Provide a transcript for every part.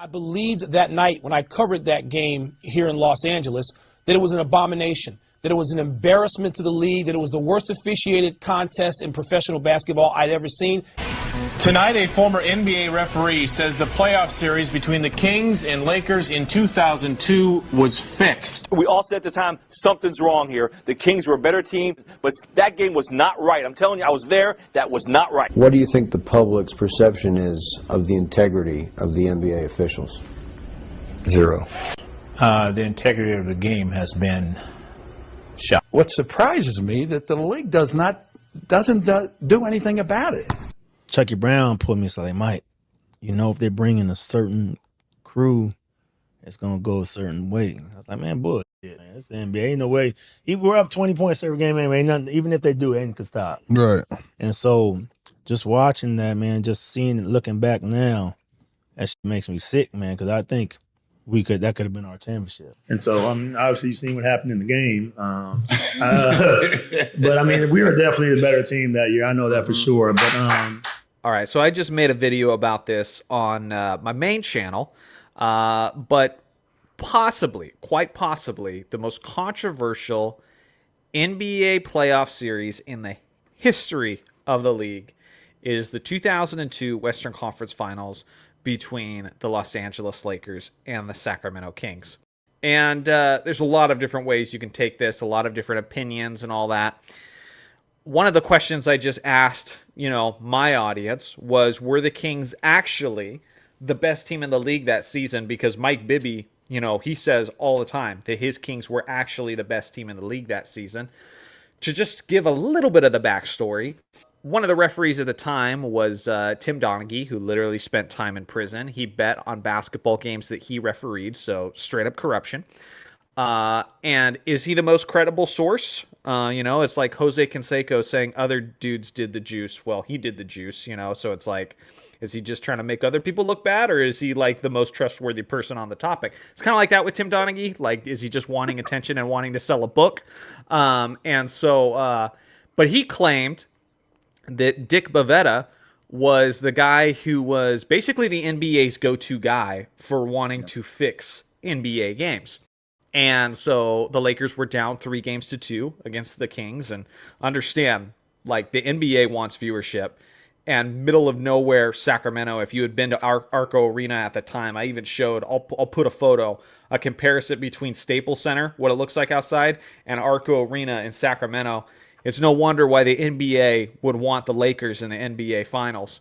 I believed that night when I covered that game here in Los Angeles that it was an abomination, that it was an embarrassment to the league, that it was the worst officiated contest in professional basketball I'd ever seen. Tonight, a former NBA referee says the playoff series between the Kings and Lakers in 2002 was fixed. We all said at the time, something's wrong here. The Kings were a better team, but that game was not right. I'm telling you, I was there. That was not right. What do you think the public's perception is of the integrity of the NBA officials? Zero. The integrity of the game has been shot. What surprises me that the league doesn't do anything about it. Chucky Brown pulled me and said, like, Mike, you know, if they're bringing a certain crew, it's going to go a certain way. I was like, man, bullshit, man. It's the NBA. Ain't no way. We're up 20 points every game, man. Ain't nothing, even if they do, ain't could stop. Right. And so just watching that, man, just seeing it, looking back now, that shit makes me sick, man, because I think that could have been our championship. And so, obviously, you've seen what happened in the game. But, I mean, we were definitely the better team that year. I know that for sure. But all right, so I just made a video about this on my main channel, but quite possibly, the most controversial NBA playoff series in the history of the league is the 2002 Western Conference Finals between the Los Angeles Lakers and the Sacramento Kings. And there's a lot of different ways you can take this, a lot of different opinions and all that. One of the questions I just asked, my audience was, were the Kings actually the best team in the league that season? Because Mike Bibby, he says all the time that his Kings were actually the best team in the league that season. To just give a little bit of the backstory, one of the referees at the time was Tim Donaghy, who literally spent time in prison. He bet on basketball games that he refereed, so straight up corruption. And is he the most credible source? It's like Jose Canseco saying other dudes did the juice. Well, he did the juice, so it's like, is he just trying to make other people look bad, or is he like the most trustworthy person on the topic? It's kind of like that with Tim Donaghy. Like, is he just wanting attention and wanting to sell a book? But he claimed that Dick Bavetta was the guy who was basically the NBA's go-to guy for wanting to fix NBA games. And so the Lakers were down 3-2 against the Kings. And understand, like, the NBA wants viewership. And middle of nowhere, Sacramento, if you had been to Arco Arena at the time, I even showed, I'll put a photo, a comparison between Staples Center, what it looks like outside, and Arco Arena in Sacramento. It's no wonder why the NBA would want the Lakers in the NBA Finals.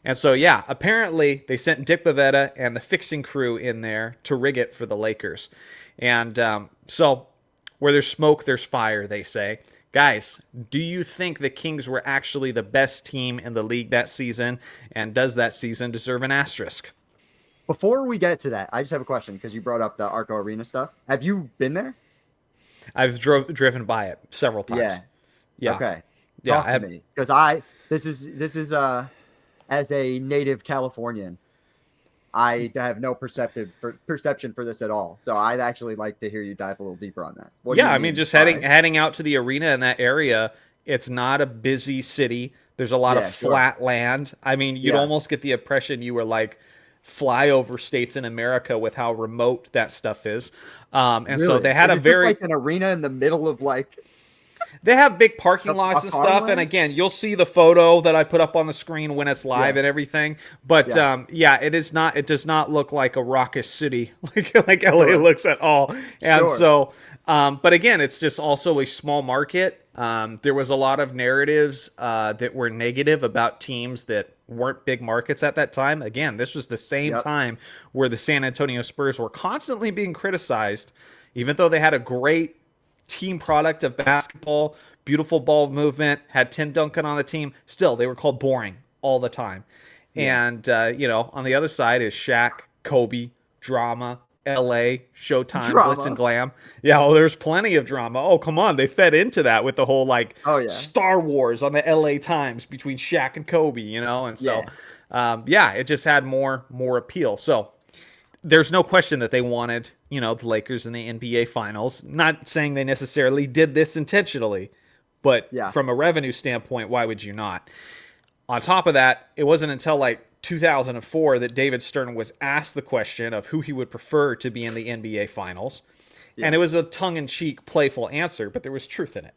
And so, yeah, apparently they sent Dick Bavetta and the fixing crew in there to rig it for the Lakers. And so where there's smoke, there's fire, they say. Guys, do you think the Kings were actually the best team in the league that season? And does that season deserve an asterisk? Before we get to that, I just have a question because you brought up the Arco Arena stuff. Have you been there? I've driven by it several times. Yeah. Okay. Yeah. Talk to me, because this is as a native Californian, I have no perception for this at all. So I'd actually like to hear you dive a little deeper on that. I mean, just heading out to the arena in that area, it's not a busy city. There's a lot of flat land. I mean, you'd almost get the impression you were like flyover states in America with how remote that stuff is. So they had just like an arena in the middle of like. They have big parking lots and stuff, and again, you'll see the photo that I put up on the screen when it's live and everything. But it is not. It does not look like a raucous city like LA looks at all. And so, but again, it's just also a small market. There was a lot of narratives that were negative about teams that weren't big markets at that time. Again, this was the same time where the San Antonio Spurs were constantly being criticized, even though they had a great team product of basketball, beautiful ball movement, had Tim Duncan on the team. Still, they were called boring all the time. And, on the other side is Shaq, Kobe, drama, LA, Showtime, Glitz and Glam. Yeah, well, there's plenty of drama. Oh, come on. They fed into that with the whole, Star Wars on the LA Times between Shaq and Kobe, And so, it just had more appeal. So, there's no question that they wanted, the Lakers in the NBA Finals. Not saying they necessarily did this intentionally, but from a revenue standpoint, why would you not? On top of that, it wasn't until 2004 that David Stern was asked the question of who he would prefer to be in the NBA Finals. And it was a tongue-in-cheek, playful answer, but there was truth in it.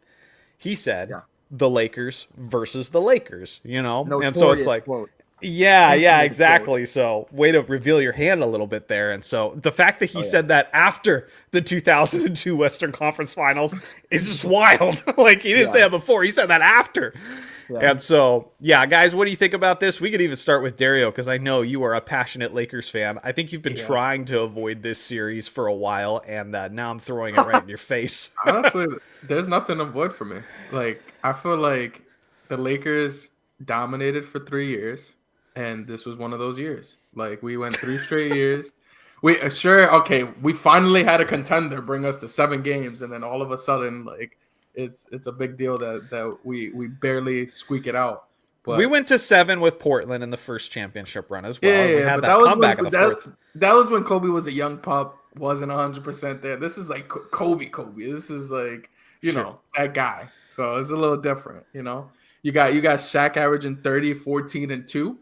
He said, the Lakers versus the Lakers, you know? And so it's like, quote. yeah, exactly. So way to reveal your hand a little bit there. And so the fact that he said that after the 2002 Western Conference Finals is just wild. Like, he didn't say that before. He said that after. Yeah. And so, yeah, guys, what do you think about this? We could even start with Dario, because I know you are a passionate Lakers fan. I think you've been trying to avoid this series for a while, and now I'm throwing it right in your face. Honestly, there's nothing to avoid for me. Like, I feel like the Lakers dominated for 3 years, and this was one of those years. Like, we went 3 straight years. We finally had a contender bring us to 7 games, and then all of a sudden, like, it's a big deal that we barely squeak it out. But we went to 7 with Portland in the first championship run as well. Yeah, we had but that comeback in the fourth. That was when Kobe was a young pup, wasn't 100% there. This is like Kobe. This is like, you know, that guy. So it's a little different, you know. You got Shaq averaging 30, 14, and 2.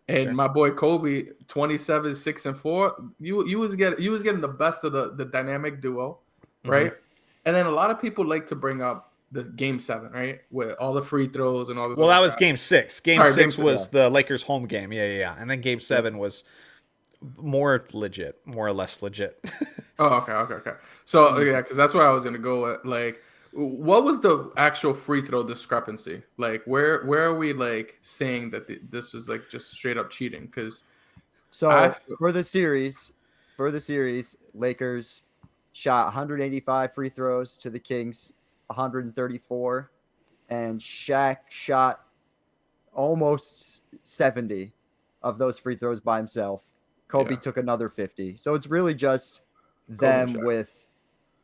And my boy Kobe, 27, 6, and 4. You was getting the best of the dynamic duo, right? And then a lot of people like to bring up the Game 7, right, with all the free throws and all this. Well, that was Game 6. Game 6 was the Lakers' home game. Yeah. And then Game 7 was more or less legit. Oh, okay. So yeah, because that's where I was gonna go with. Like, what was the actual free throw discrepancy? Like, where are we like saying that this is like just straight up cheating? Because for the series, Lakers shot 185 free throws to the Kings 134, and Shaq shot almost 70 of those free throws by himself. Kobe took another 50. So it's really just them with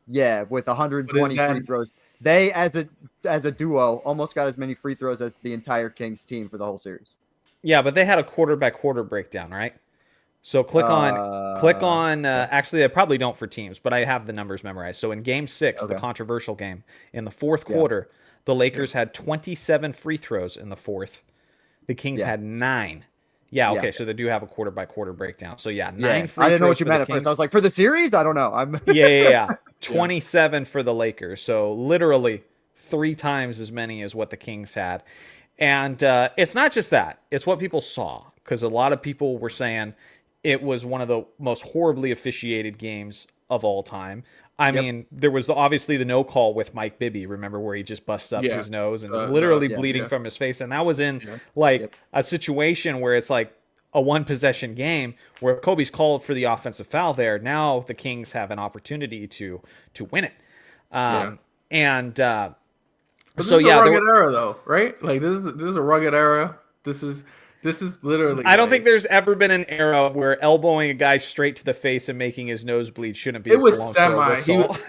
120 free throws. They, as a duo, almost got as many free throws as the entire Kings team for the whole series. Yeah, but they had a quarter-by-quarter breakdown, right? So click on. Actually, I probably don't for teams, but I have the numbers memorized. So in Game 6, the controversial game, in the fourth quarter, the Lakers had 27 free throws in the fourth. The Kings had 9. Yeah, okay, so they do have a quarter-by-quarter breakdown. So 9 free throws. I didn't know what you meant at first. I was like, for the series? I don't know. Yeah. 27 for the Lakers. So literally 3 times as many as what the Kings had. And it's not just that. It's what people saw, because a lot of people were saying it was one of the most horribly officiated games of all time. I mean, there was obviously the no call with Mike Bibby, remember, where he just busts up his nose and is literally bleeding from his face. And that was in a situation where it's like a 1-possession game where Kobe's called for the offensive foul there. Now the Kings have an opportunity to win it. But this is a rugged era, though, right? Like, this is a rugged era. This is literally. I don't think there's ever been an era where elbowing a guy straight to the face and making his nose bleed shouldn't be. It was semi.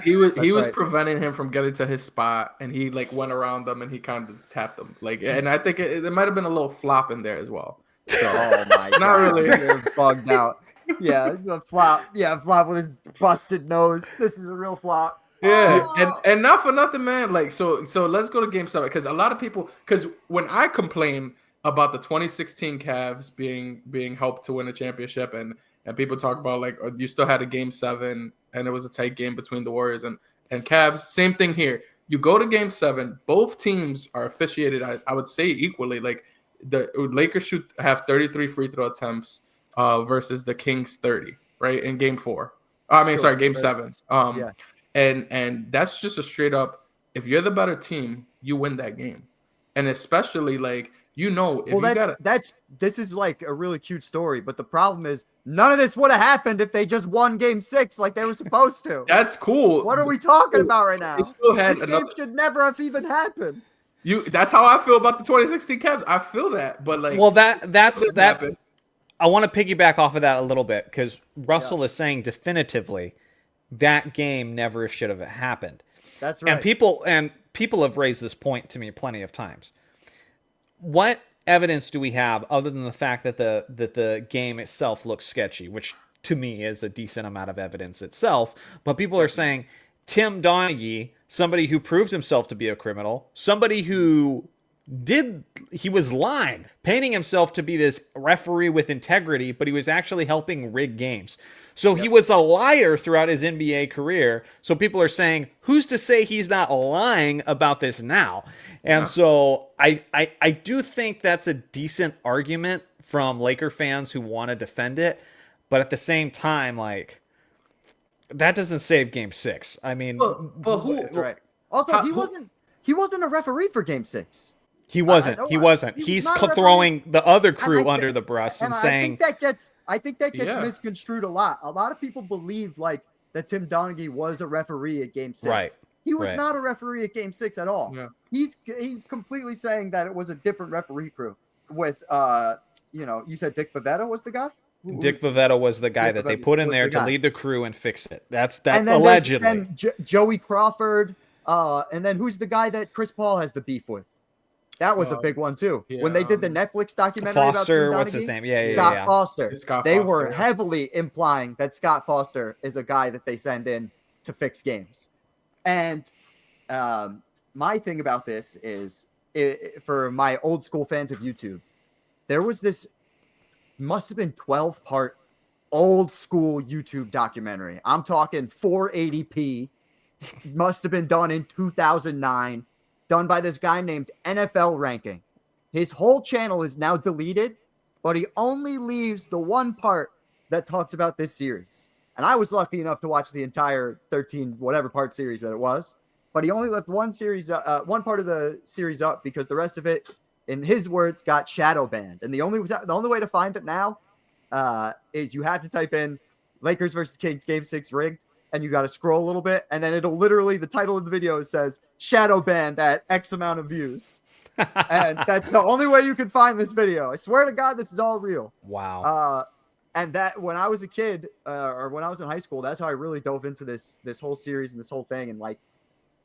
He was preventing him from getting to his spot, and he like went around them and he kind of tapped him. Like, and I think it might have been a little flop in there as well. So, oh my god! Not really. You're bugged out. Yeah, a flop. Yeah, flop with his busted nose. This is a real flop. Yeah, and not for nothing, man. Like, so let's go to Game 7, because a lot of people, because when I complain about the 2016 Cavs being helped to win a championship, and people talk about like you still had a Game 7 and it was a tight game between the Warriors and Cavs. Same thing here. You go to Game 7, both teams are officiated, I would say, equally. Like, the Lakers should have 33 free throw attempts versus the Kings 30, right, in Game 4. Game 7. And that's just a straight up, if you're the better team, you win that game. And especially, like, this is like a really cute story, but the problem is none of this would have happened if they just won Game 6 like they were supposed to. That's cool. What are we talking about right now? This game should never have even happened. That's how I feel about the 2016 Cavs. I feel that, but like, well, that's that. I want to piggyback off of that a little bit, because Russell is saying definitively that game never should have happened. That's right. And people have raised this point to me plenty of times. What evidence do we have other than the fact that the game itself looks sketchy, which to me is a decent amount of evidence itself? But people are saying Tim Donaghy, somebody who proved himself to be a criminal, somebody who he was lying, painting himself to be this referee with integrity, but he was actually helping rig games. So he was a liar throughout his NBA career. So people are saying, who's to say he's not lying about this now? And so I do think that's a decent argument from Laker fans who want to defend it. But at the same time, like, that doesn't save Game 6. I mean, but who? That's right. Also, he wasn't a referee for Game 6. He wasn't. He's throwing the other crew under the bus and saying, I think that gets misconstrued a lot. A lot of people believe like that Tim Donaghy was a referee at Game 6. Right. He was not a referee at Game 6 at all. Yeah. He's completely saying that it was a different referee crew with you said Dick Bavetta was the guy? Dick Bavetta was the guy that they put in there to lead the crew and fix it. That's allegedly. And Joey Crawford, and then who's the guy that Chris Paul has the beef with? That was a big one too. Yeah, when they did the Netflix documentary Foster, about what's his name? Scott Foster. They were heavily implying that Scott Foster is a guy that they send in to fix games. And my thing about this is, for my old school fans of YouTube, there was this must have been 12-part old school YouTube documentary. I'm talking 480p. Must have been done in 2009. Done by this guy named NFL Ranking. His whole channel is now deleted, but he only leaves the one part that talks about this series. And I was lucky enough to watch the entire 13 whatever part series that it was, but he only left one part of the series up because the rest of it, in his words, got shadow banned. And the only way to find it now is you have to type in Lakers versus Kings Game 6 rigged. And you got to scroll a little bit, and then it'll literally, the title of the video says shadow banned at X amount of views. And that's the only way you can find this video. I swear to God, this is all real. Wow. And that when I was a kid, or when I was in high school, that's how I really dove into this whole series and this whole thing. And like,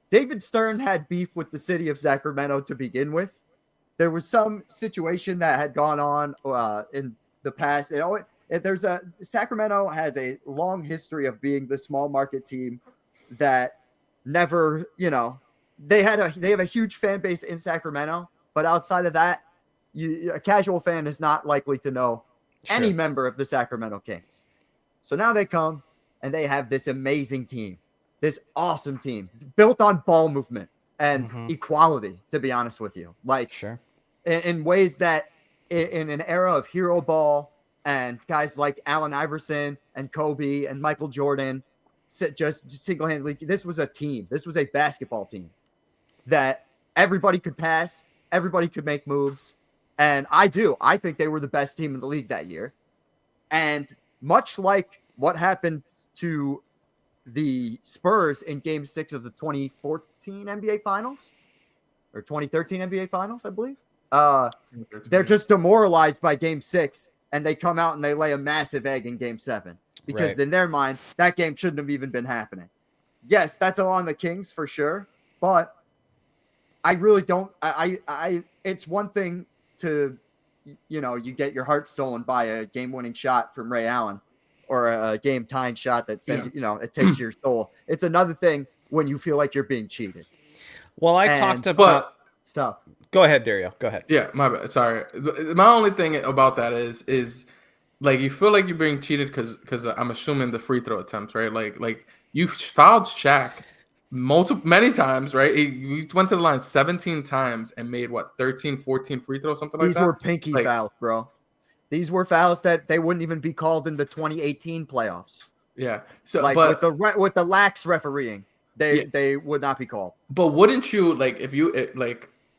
David Stern had beef with the city of Sacramento to begin with. There was some situation that had gone on in the past. Sacramento has a long history of being the small market team that never, they have a huge fan base in Sacramento, but outside of that, a casual fan is not likely to know any member of the Sacramento Kings. So now they come and they have this amazing team, this awesome team built on ball movement and equality, to be honest with you. Like, in ways that in an era of hero ball, and guys like Allen Iverson and Kobe and Michael Jordan just single-handedly, this was a team. This was a basketball team that everybody could pass, everybody could make moves. And I think they were the best team in the league that year. And much like what happened to the Spurs in Game 6 of the 2014 NBA Finals, or 2013 NBA Finals, I believe, they're just demoralized by Game 6. And they come out and they lay a massive egg in Game 7 because in their mind, that game shouldn't have even been happening. Yes, that's on the Kings for sure. But I really don't. It's one thing to, you get your heart stolen by a game-winning shot from Ray Allen or a game-tying shot that sends, it takes your soul. It's another thing when you feel like you're being cheated. Well, I talked about stuff. Go ahead, Dario. Go ahead. Yeah, my bad. Sorry. My only thing about that is like you feel like you're being cheated because I'm assuming the free throw attempts, right? Like you fouled Shaq many times, right? He went to the line 17 times and made 13, 14 free throws, something like that. These were pinky fouls, bro. These were fouls that they wouldn't even be called in the 2018 playoffs. Yeah. So with the lax refereeing, they would not be called. But wouldn't you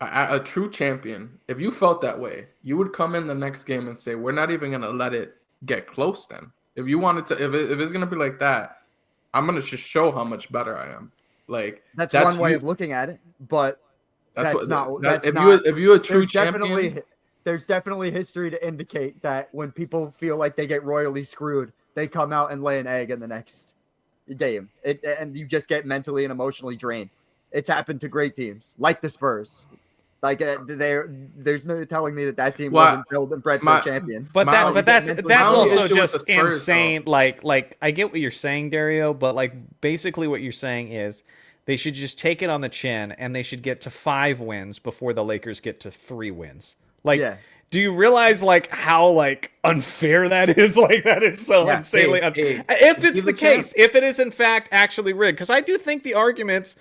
a true champion, if you felt that way, you would come in the next game and say, we're not even going to let it get close then. If you wanted to, if it's going to be like that, I'm going to just show how much better I am. Like that's one way of looking at it, but if you're a true champion, there's definitely history to indicate that when people feel like they get royally screwed, they come out and lay an egg in the next game. And you just get mentally and emotionally drained. It's happened to great teams like the Spurs. Like there's no telling me that team wasn't built and bred for a champion. But that's also just insane. Like I get what you're saying, Dario, but like basically what you're saying is They should just take it on the chin, and they should get to 5 wins before the Lakers get to 3 wins. Like, do you realize like how like unfair that is? Like that is so insanely unfair. If it's the case, if it is in fact actually rigged, because I do think the argument's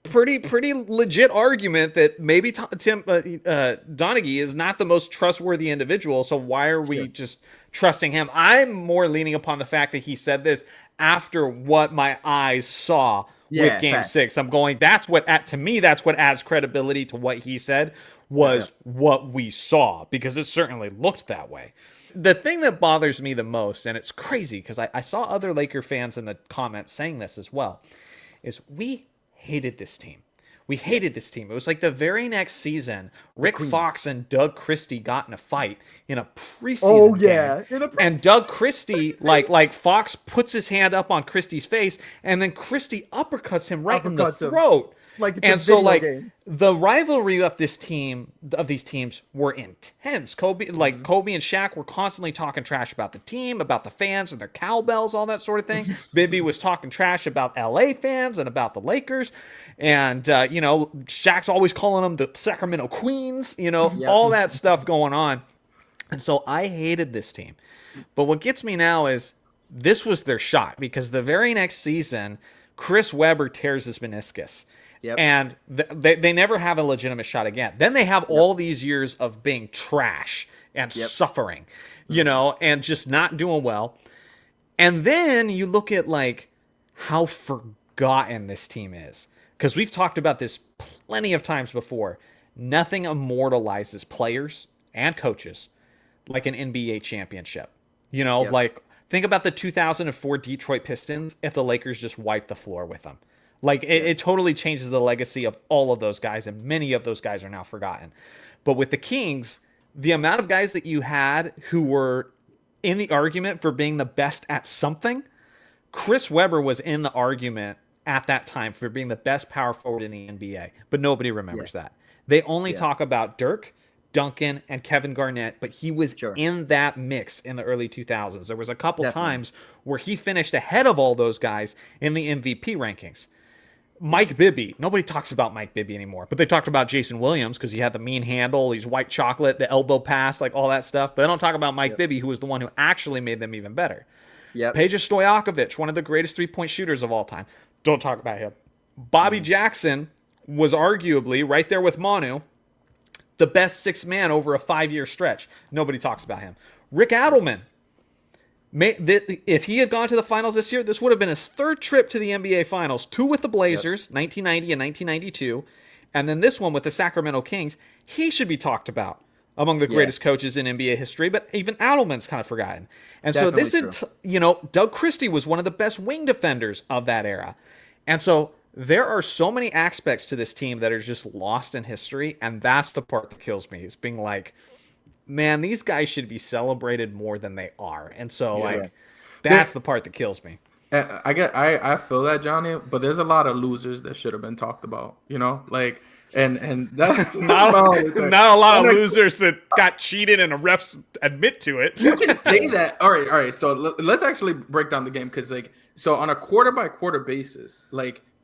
pretty legit argument that maybe Donaghy is not the most trustworthy individual. So why are we just trusting him? I'm more leaning upon the fact that he said this after what my eyes saw with Game 6. I'm going, that's what to me that's what adds credibility to what he said was what we saw, because it certainly looked that way. The thing that bothers me the most, and it's crazy because I saw other Laker fans in the comments saying this as well, is we hated this team. We hated this team. It was like the very next season, Rick Fox and Doug Christie got in a fight in a preseason game. And Doug Christie, like Fox puts his hand up on Christie's face, and then Christie uppercuts him right in the throat. Like it's and a so video like game. the rivalry of these teams were intense. Kobe and Shaq were constantly talking trash about the team, about the fans and their cowbells, all that sort of thing. Bibby was talking trash about LA fans and about the Lakers, and Shaq's always calling them the Sacramento Queens, all that stuff going on. And so I hated this team. But what gets me now is this was their shot, because the very next season Chris Webber tears his meniscus. And they never have a legitimate shot again. Then they have all these years of being trash and suffering, and just not doing well. And then you look at like how forgotten this team is, because we've talked about this plenty of times before. Nothing immortalizes players and coaches like an NBA championship. Like think about the 2004 Detroit Pistons if the Lakers just wiped the floor with them. Like, it totally changes the legacy of all of those guys, and many of those guys are now forgotten. But with the Kings, the amount of guys that you had who were in the argument for being the best at something, Chris Webber was in the argument at that time for being the best power forward in the NBA, but nobody remembers that. They only talk about Dirk, Duncan, and Kevin Garnett, but he was in that mix in the early 2000s. There was a couple times where he finished ahead of all those guys in the MVP rankings. Mike Bibby. Nobody talks about Mike Bibby anymore, but they talked about Jason Williams because he had the mean handle, he's white chocolate, the elbow pass, like all that stuff. But they don't talk about Mike Bibby, who was the one who actually made them even better. Peja Stojakovic, one of the greatest three-point shooters of all time. Don't talk about him. Bobby Jackson was arguably, right there with Manu, the best sixth man over a 5-year stretch. Nobody talks about him. Rick Adelman. If he had gone to the finals this year, this would have been his 3rd trip to the NBA Finals. 2 with the Blazers, 1990 and 1992, and then this one with the Sacramento Kings. He should be talked about among the greatest coaches in NBA history, but even Adelman's kind of forgotten. And Definitely so this is, Doug Christie was one of the best wing defenders of that era. And so there are so many aspects to this team that are just lost in history, and that's the part that kills me, is being like, man, these guys should be celebrated more than they are. And so that's the part that kills me. I feel that, Johnny, but there's a lot of losers that should have been talked about, and that's not a lot of losers that got cheated and the refs admit to it. You can say that. All right. So let's actually break down the game, because so on a quarter by quarter basis,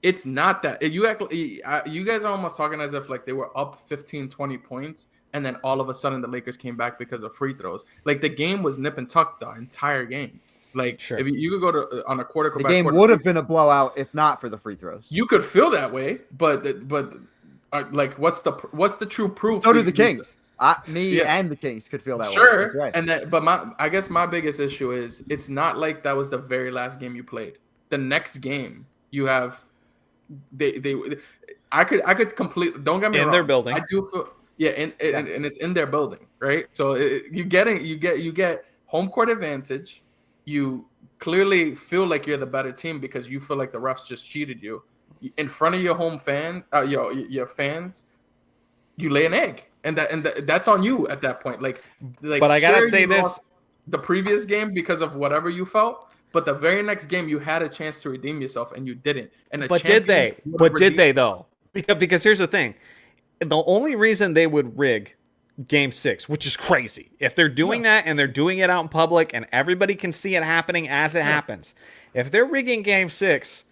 it's not that you guys are almost talking as if they were up 15, 20 points. And then all of a sudden the Lakers came back because of free throws. The game was nip and tuck the entire game. If you could go to on a quarter by quarter, the game would have been a blowout if not for the free throws. You could feel that way, but what's the true proof? So do the Kings. And the Kings could feel that way. Sure, right. And I guess my biggest issue is it's not like that was the very last game you played. The next game you have, I could completely, don't get me wrong, in their building. I do feel. Yeah, and it's in their building, right? So you get home court advantage. You clearly feel like you're the better team because you feel like the refs just cheated you. In front of your home fan, your fans, you lay an egg, and that's on you at that point. But I gotta say this: the previous game because of whatever you felt, but the very next game you had a chance to redeem yourself and you didn't. But did they? But did they though? Because here's the thing. The only reason they would rig Game 6, which is crazy, if they're doing that and they're doing it out in public and everybody can see it happening as it happens, if they're rigging Game 6,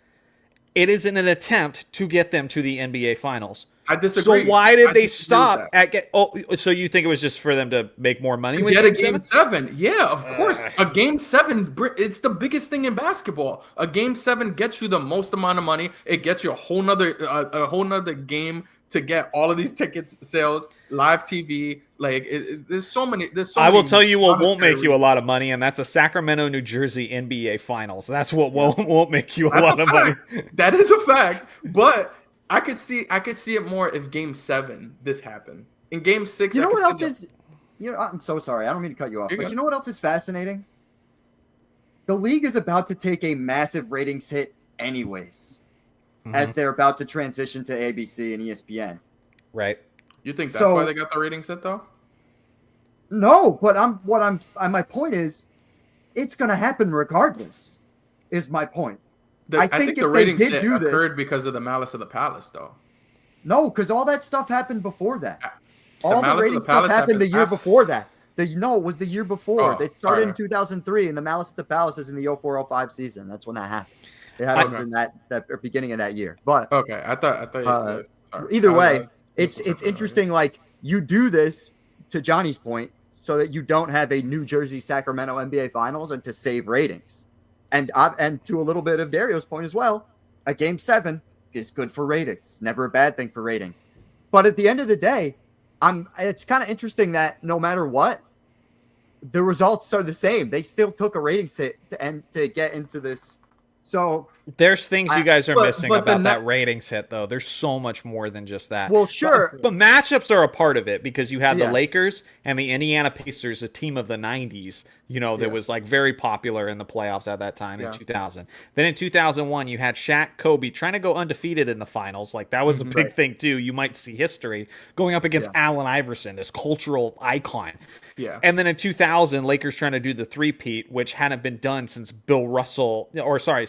It is in an attempt to get them to the NBA Finals. I disagree. So why did I they disagree stop with that. at get? Oh, so you think it was just for them to make more money? With Get a Game game 7? Yeah, of course. A game 7, it's the biggest thing in basketball. A game 7 gets you the most amount of money. It gets you a whole nother game to get all of these tickets sales, live TV. Like there's so many. I will tell you what won't make you a lot of money, and that's a Sacramento, New Jersey NBA Finals. That's what won't make you a lot of money. That is a fact. But I could see it more if Game 7 this happened. In Game 6, you know what else is? I'm so sorry. I don't mean to cut you off, but you know what else is fascinating? The league is about to take a massive ratings hit, anyways, as they're about to transition to ABC and ESPN. Right. You think that's why they got the ratings hit, though? No, but my point is, it's going to happen regardless. Is my point. I think the ratings hit occurred because of the Malice of the Palace, though. No, because all that stuff happened before that. All the rating stuff happened the year before that. It was the year before. They started in 2003, and the Malice of the Palace is in the 04-05 season. That's when that happened. It happens in that beginning of that year. But okay, I thought. Either way, it's interesting. Like, you do this, to Johnny's point, so that you don't have a New Jersey Sacramento NBA Finals and to save ratings. And to a little bit of Dario's point as well, a Game 7 is good for ratings. Never a bad thing for ratings. But at the end of the day, it's kind of interesting that no matter what, the results are the same. They still took a ratings hit to get into this. So there's things you guys are missing about that ratings hit, though. There's so much more than just that. Well, sure. But matchups are a part of it because you had the Lakers and the Indiana Pacers, a team of the 90s, that was like very popular in the playoffs at that time in 2000. Then in 2001, you had Shaq, Kobe trying to go undefeated in the finals. Like, that was a big thing, too. You might see history going up against Allen Iverson, this cultural icon. Yeah. And then in 2000, Lakers trying to do the three-peat, which hadn't been done since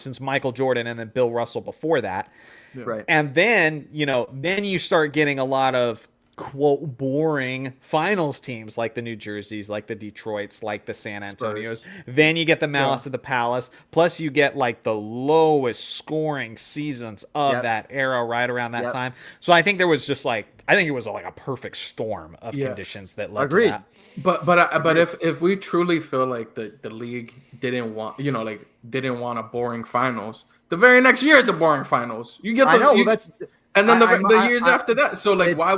since Michael Jordan and then Bill Russell before that. Yeah. Right. And then, then you start getting a lot of, quote, boring finals teams like the New Jerseys, like the Detroits, like the San Antonios. Spurs. Then you get the Malice of the Palace. Plus you get like the lowest scoring seasons of that era right around that time. So I think there was just it was like a perfect storm of conditions that led to that. But if we truly feel like the league didn't want a boring finals, the very next year it's a boring finals. You get the and then the years after that. So why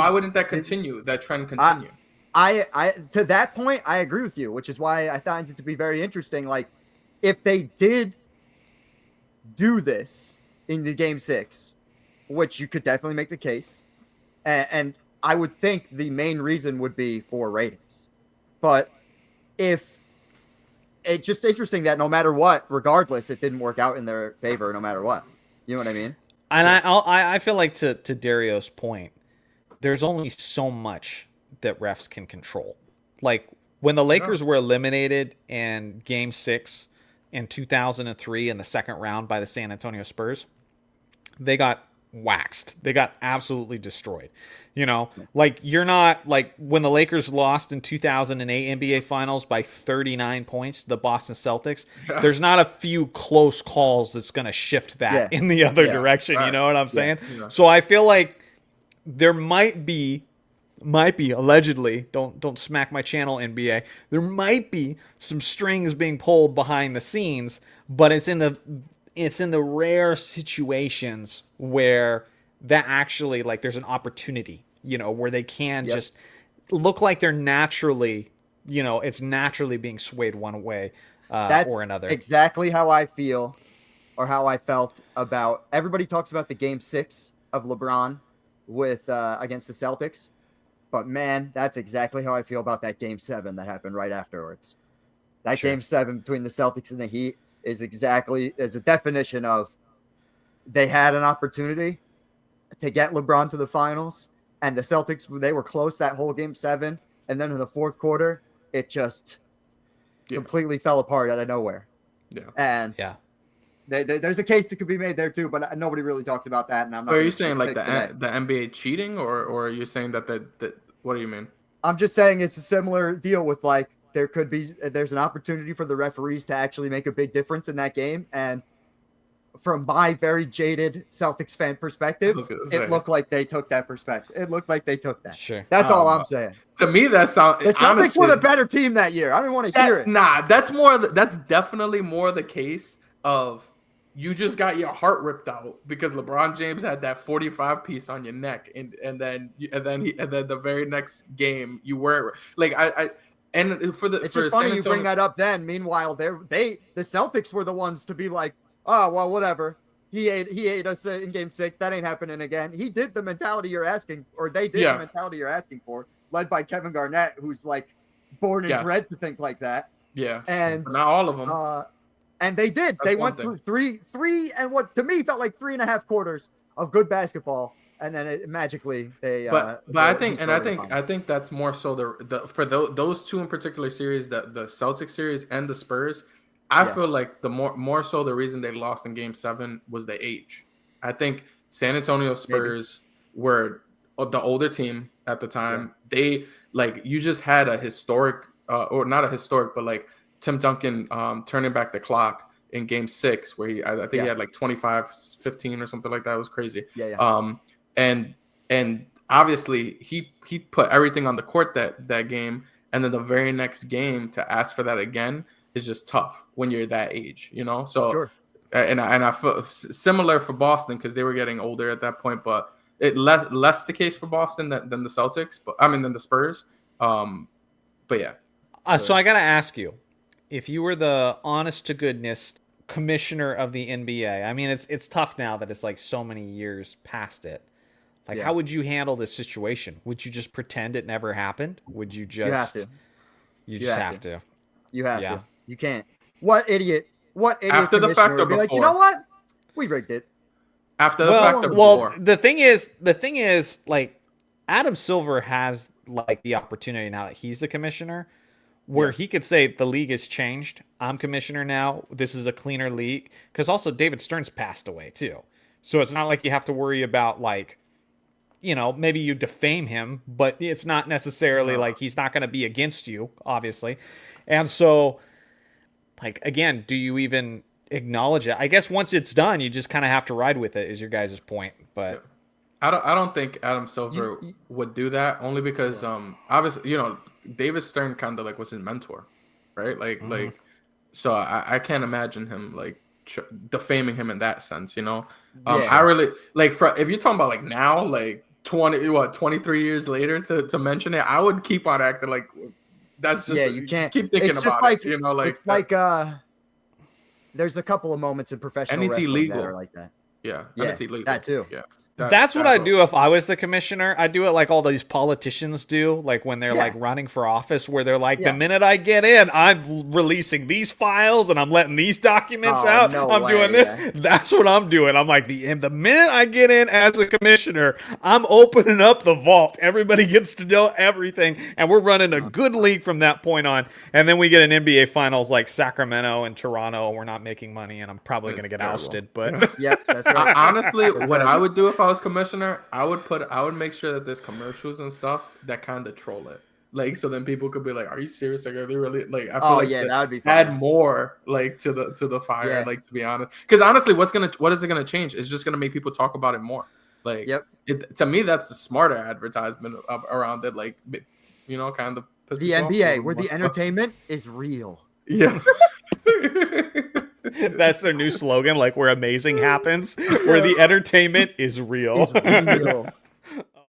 wouldn't that continue? That trend continue? I to that point I agree with you, which is why I find it to be very interesting. Like, if they did do this in the Game 6, which you could definitely make the case, and I would think the main reason would be for ratings. But if it's just interesting that no matter what, regardless, it didn't work out in their favor no matter what. You know what I mean? And I feel like to Dario's point, there's only so much that refs can control. Like, when the Lakers were eliminated in Game 6 in 2003 in the second round by the San Antonio Spurs, they got waxed. They got absolutely destroyed. Like, you're not like when the Lakers lost in 2008 NBA Finals by 39 points to the Boston Celtics. There's not a few close calls that's going to shift that in the other direction. Right. You know what I'm saying? Yeah. So I feel like there might be allegedly, don't smack my channel, NBA, there might be some strings being pulled behind the scenes, but it's in the rare situations where that actually, like, there's an opportunity, where they can just look like they're naturally, it's naturally being swayed one way or another. That's exactly how I feel, or how I felt about, everybody talks about the Game 6 of LeBron with against the Celtics, but man, that's exactly how I feel about that Game 7 that happened right afterwards. That Game 7 between the Celtics and the Heat is a definition of, they had an opportunity to get LeBron to the finals, and the Celtics, they were close that whole Game 7, and then in the fourth quarter, it just completely fell apart out of nowhere. Yeah. And there's a case that could be made there too, but nobody really talked about that. And I'm not. Are you saying like the NBA cheating, or are you saying that what do you mean? I'm just saying it's a similar deal with, like, there's an opportunity for the referees to actually make a big difference in that game, and from my very jaded Celtics fan perspective, it looked like they took that perspective. It looked like they took that. Sure. That's all I'm saying. To me, that sounds. The Celtics were the better team that year. I don't want to hear it. Nah, that's definitely more the case of you just got your heart ripped out because LeBron James had that 45 piece on your neck, and then the very next game you weren't like and for the it's for just funny San you bring Antonio, that up. Then meanwhile, the Celtics were the ones to be like, oh well, whatever. He ate us in Game 6. That ain't happening again. He did the mentality you're asking, or they did the mentality you're asking for, led by Kevin Garnett, who's like born and bred to think like that. Yeah, and but not all of them. And they did. They went through three, and what to me felt like 3.5 quarters of good basketball, and then magically they. But I think that's more so for those two in particular series, the Celtics series and the Spurs. I feel like the more so the reason they lost in Game 7 was the age. I think San Antonio Spurs were the older team at the time. They you just had a historic, or not a historic, but like Tim Duncan turning back the clock in Game 6, where I think he had like 25-15 or something like that. It was crazy. And obviously he put everything on the court that game, and then the very next game to ask for that again is just tough when you're that age, you know. So and I feel similar for Boston because they were getting older at that point, but it less the case for Boston than the Celtics, but than the Spurs. But yeah. So I gotta ask you, if you were the honest to goodness commissioner of the NBA, I mean, it's tough now that it's like so many years past it. Like, how would you handle this situation? Would you just pretend it never happened? Would you just? You have to. You just have to. You have to. You can't. What idiot? After the fact or be before? like, you know what? We rigged it. After the fact or before? Well, the thing is, like, Adam Silver has like the opportunity now that he's the commissioner, where he could say the league has changed. I'm commissioner now. This is a cleaner league. Because also David Stern's passed away too, so it's not like you have to worry about like, you know, maybe you defame him, but it's not necessarily like he's not going to be against you, obviously. And so, like, again, do you even acknowledge it? I guess once it's done, you just kind of have to ride with it, is your guys' point. But I don't think Adam Silver would do that, only because obviously, you know, David Stern kind of like was his mentor, right? Like so I can't imagine him like defaming him in that sense, you know. I really like if you're talking about like now, like 23 years later to mention it, I would keep on acting like that's just you can't keep thinking it's about just like, it, you know, like it's like there's a couple of moments in professional wrestling legal that are like that. Yeah, legal. That too. Yeah. That's what I'd do if I was the commissioner. I'd do it like all these politicians do, like when they're like running for office, where they're like, the minute I get in, I'm releasing these files and I'm letting these documents out. I'm doing this. That's what I'm doing. I'm like, the minute I get in as a commissioner, I'm opening up the vault. Everybody gets to know everything, and we're running a good league from that point on. And then we get an NBA Finals like Sacramento and Toronto, and we're not making money, and I'm probably going to get ousted. But that's right. Honestly, what I would do if I was commissioner, I would make sure that there's commercials and stuff that kind of troll it, like, so then people could be like, are you serious? Like, are they really like? I feel like that would be fun. Add more like to the fire, like, to be honest, because honestly, what is it gonna change? It's just gonna make people talk about it more. Like, to me, that's the smarter advertisement around it, like, you know, kind of the NBA where the entertainment is real. Yeah. That's their new slogan, like, where amazing happens, where the entertainment is real.